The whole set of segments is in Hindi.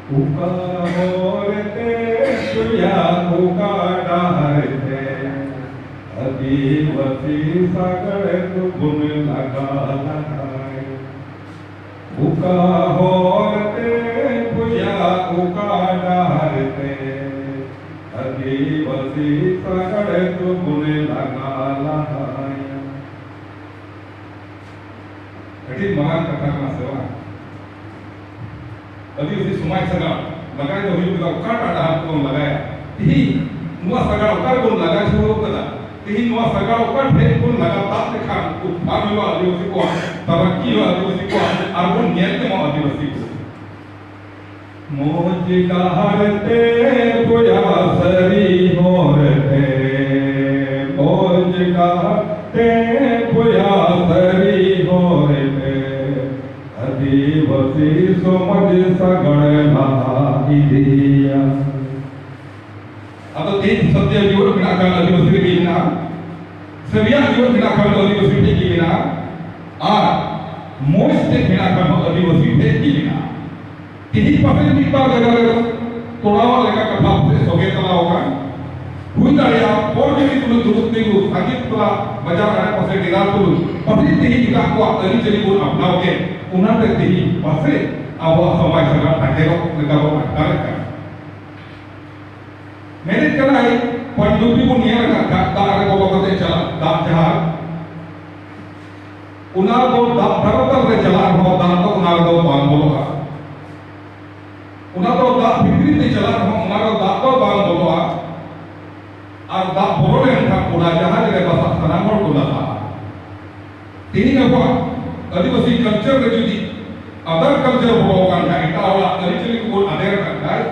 उका होरते सुया उका डारते आदिवासी सागर तु गुण लगा लगाए उका होरते सुया उका डारते आदिवासी सागर तु गुण लगा लगाए अति महान कथा का सेवा आदिवासी समाज सगा लगाए तो हुई का उका टाटा को लगाया ही नुआ सगा उका को लगा शुरू कदा ही नुआ सगा उका ठे को लगा तात देखा उत्थान हुआ आदिवासी को तरक्की हुआ आदिवासी को अर्बन नियत में आदिवासी को मोज कहरते कोया सरी होरते मोज कहते कोया सरी होरते आदिवासी समाज सगळ दिया आता ते सत्य जीवन विनाकाल आदिवासी गिना सविया जीवन विनाकाल आदिवासी गिना आ मोज ते विनाकाल आदिवासी गिना तिही पासे निपा जगह तोड़ावा लेका कथा से सोगे तला होगा हुई दाड़िया और भी तुम दुरुस्ती को संगीत तला बजा रहा पासे डिगाल तुम पति तिही का को अरी चली को अपनाओगे उन्हें तक तिही पासे अब समाज सगा ढाकेरो लगाओ अटकारे का मैंने कहा है पंडुती को नियर का दार को बगते चला दार जहां उन्हें तो धरतर रे चला हो दार तो उन्हें तो बांध बोलो का उन्हें तो दार फिक्री से चला हो उन्हें तो दार तो बांध बोलो का और दार बोले उनका उन्हें जहां जगह बस सनामोर को लगा तीन apa आदिवासी कल्चर रे जुदी अदर कल्चर बोलो का इटा वाला कल्चर को अधेर करता है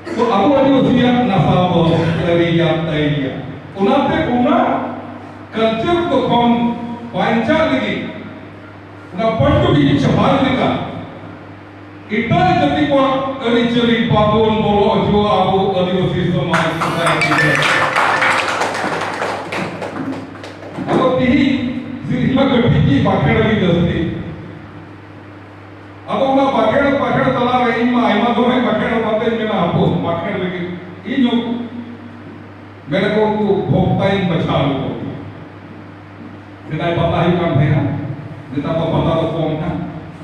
तो अब आदिवासी नसाबो तरिया तैया उनाते उना कल्चर को कौन पांचा लगी उना पट्टू भी चबाल लगा इतना जल्दी को कल्चरी पागोन बोलो जो आबो आदिवासी समाज सोसाइटी है अब तिही सिरिमा गट्टी बाखेड़ लगी दस्ती अब उना बाखेड़ बाखेड़ तला रही मा आइमा दो है बाखेड़ बातें मेरा आपो बाखेड़ लगी इन मेरे को भोक्ता इन बचा लो जितना पता ही काम है ना जितना तो पता तो कौन था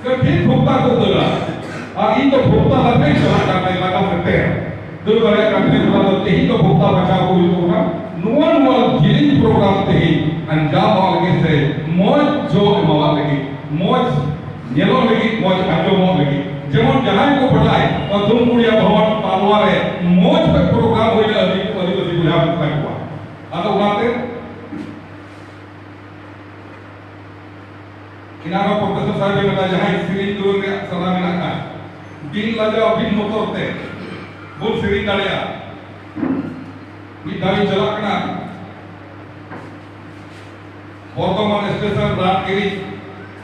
कर ठीक भोक्ता को दला आ इन तो भोक्ता लगे चला करने लगा सकते हैं दूर बड़े करने वाला तो यही तो भोक्ता बचा को तो ना नुआ नुआ जिलिंग प्रोग्राम ते ही अंजाम वाले से मौज जो मवा लगी मौज येलो लगी मौज आजो मौज लगी जेमन जहां को पढ़ाए और तुम मुड़िया भवन पालवारे मौज पे प्रोग्राम होइले आदिवासी बुझा हुआ आता उनाते किनारा प्रोफेसर साहब ने बताया जहां सिरिंज दूर में सलाम ना का दिन लगा बिन मोतोते बोल सिरिंज डालिया दावी चलाकना बर्तमान स्टेशन रातगिरी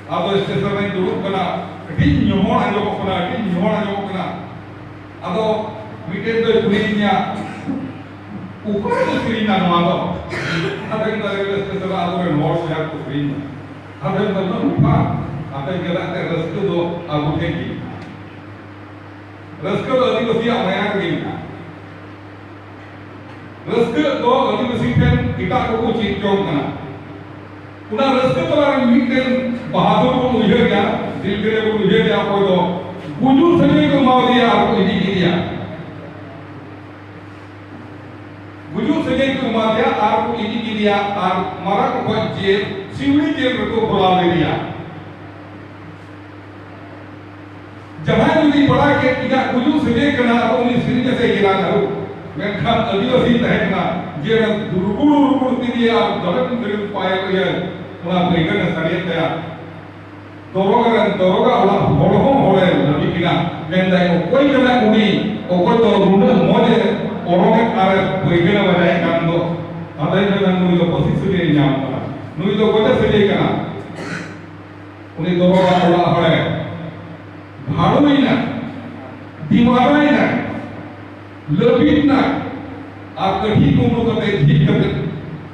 अब स्टेशन में दुरुप कना डी न्योमोन आजो कना डी न्योमोन आजो कना अब मीटेन दो पुलिनिया ऊपर तो स्क्रीन ना नवादो अब इन रेलवे स्टेशन आदो में नोट या तो स्क्रीन अब इन तो ऊपर अब इन केला ते रस्ते दो आगो के की रस्ते दो आदिवासी आया के रस्ते तो आदिवासी पेन इटा को चीज जों कना उना रस्ते तो लारे मीटेन बहादुर को मुझे क्या दिल के को मुझे क्या कोई तो गुजू सजे को मार दिया आपको इदी दिया गुजू सजे को मार दिया आपको इदी दिया और मारा को जेल सिवड़ी जेल को बुला ले दिया जहां यदि बड़ा के इदा गुजू सजे कना तो उन्हें सिर जैसे गिरा करो मैं खान आदिवासी तहना जे दुर्गुण दिया दरक दिल पाया गया उना बेगन सरिया तया दरोगा वाला होड़ो होड़े नबी किना मेंदा को कोई कना उनी ओ को तो रुंड मोजे ओरोगे आरे बेगन बजाय काम दो अदय में नुई तो पसिस से नाम करा नुई तो कोते से कना उनी दरोगा वाला होड़े भाड़ो ही ना दीवारा ही ना लबीत ना आप कभी कुमरो करते ठीक करते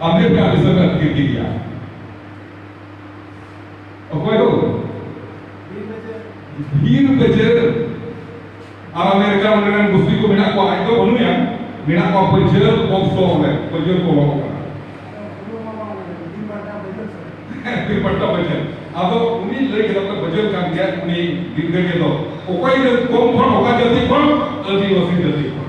अबे पे आगे सब कर दिया और कोई हो भीड़ बजे Amerika dengan gusti ko mina ko ay to ano yan mina ko pajero boxo ole pajero ko lo ka pipata bajel ado uni lagi kita bajel kan dia uni digde do okai de kom kon okai jati kon adi wasi jati